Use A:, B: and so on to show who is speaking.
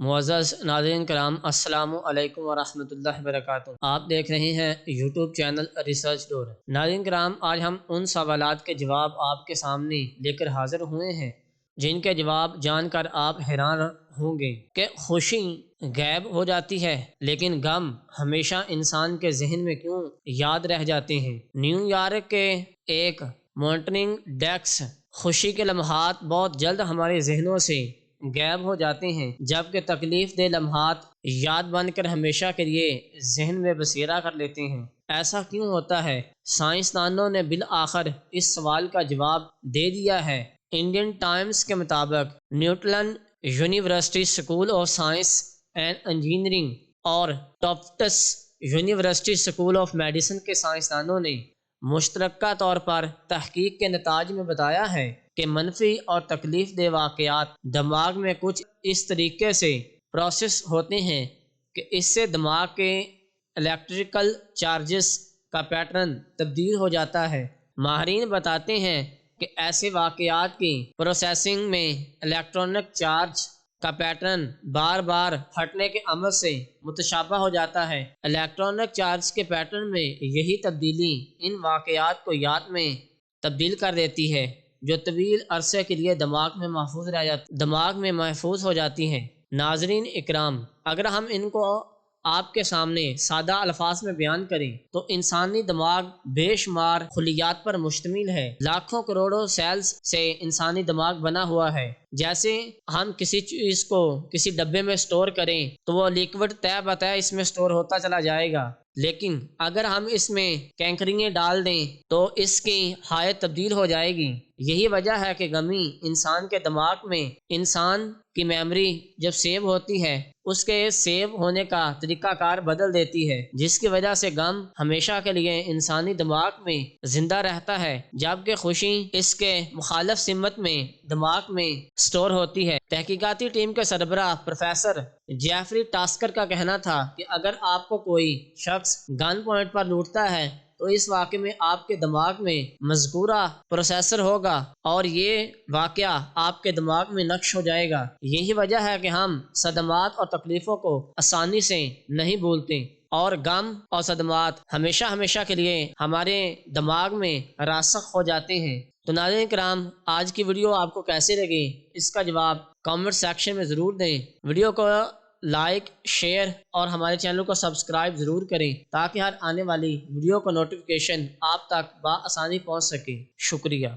A: معزز ناظرین کرام، السلام علیکم ورحمۃ اللہ وبرکاتہ۔ آپ دیکھ رہے ہیں یوٹیوب چینل ریسرچ ڈور۔ ناظرین کرام، آج ہم ان سوالات کے جواب آپ کے سامنے لے کر حاضر ہوئے ہیں جن کے جواب جان کر آپ حیران ہوں گے کہ خوشی غائب ہو جاتی ہے لیکن غم ہمیشہ انسان کے ذہن میں کیوں یاد رہ جاتے ہیں۔ نیو یارک کے ایک مانیٹرنگ ڈیسک خوشی کے لمحات بہت جلد ہمارے ذہنوں سے غائب ہو جاتے ہیں، جبکہ تکلیف دہ لمحات یاد بن کر ہمیشہ کے لیے ذہن میں بسیرا کر لیتے ہیں۔ ایسا کیوں ہوتا ہے؟ سائنسدانوں نے بالآخر اس سوال کا جواب دے دیا ہے۔ انڈین ٹائمز کے مطابق Newton university school of science and engineering اور Tufts university school of medicine کے سائنسدانوں نے مشترکہ طور پر تحقیق کے نتائج میں بتایا ہے کہ منفی اور تکلیف دہ واقعات دماغ میں کچھ اس طریقے سے پروسیس ہوتے ہیں کہ اس سے دماغ کے الیکٹریکل چارجز کا پیٹرن تبدیل ہو جاتا ہے۔ ماہرین بتاتے ہیں کہ ایسے واقعات کی پروسیسنگ میں الیکٹرونک چارج کا پیٹرن بار بار پھٹنے کے عمل سے متشابہ ہو جاتا ہے۔ الیکٹرونک چارج کے پیٹرن میں یہی تبدیلی ان واقعات کو یاد میں تبدیل کر دیتی ہے جو طویل عرصے کے لیے دماغ میں محفوظ ہو جاتی ہیں۔ ناظرین اکرام، اگر ہم ان کو آپ کے سامنے سادہ الفاظ میں بیان کریں تو انسانی دماغ بے شمار خلیات پر مشتمل ہے۔ لاکھوں کروڑوں سیلز سے انسانی دماغ بنا ہوا ہے۔ جیسے ہم کسی چیز کو کسی ڈبے میں سٹور کریں تو وہ لیکوڈ طے بطے اس میں سٹور ہوتا چلا جائے گا، لیکن اگر ہم اس میں کینکریاں ڈال دیں تو اس کی حالت تبدیل ہو جائے گی۔ یہی وجہ ہے کہ غمی انسان کے دماغ میں انسان کی میموری جب سیو ہوتی ہے اس کے سیو ہونے کا طریقہ کار بدل دیتی ہے، جس کی وجہ سے غم ہمیشہ کے لیے انسانی دماغ میں زندہ رہتا ہے، جبکہ خوشی اس کے مخالف سمت میں دماغ میں سٹور ہوتی ہے۔ تحقیقاتی ٹیم کے سربراہ پروفیسر جیفری ٹاسکر کا کہنا تھا کہ اگر آپ کو کوئی شخص گن پوائنٹ پر لوٹتا ہے تو اس واقعے میں آپ کے دماغ میں مذکورہ پروسیسر ہوگا اور یہ واقعہ آپ کے دماغ میں نقش ہو جائے گا۔ یہی وجہ ہے کہ ہم صدمات اور تکلیفوں کو آسانی سے نہیں بھولتے اور غم اور صدمات ہمیشہ کے لیے ہمارے دماغ میں راسخ ہو جاتے ہیں۔ تو ناظرین کرام، آج کی ویڈیو آپ کو کیسے لگی اس کا جواب کامنٹ سیکشن میں ضرور دیں۔ ویڈیو کو لائک، شیئر اور ہمارے چینل کو سبسکرائب ضرور کریں تاکہ ہر آنے والی ویڈیو کو نوٹیفیکیشن آپ تک بآسانی پہنچ سکے۔ شکریہ۔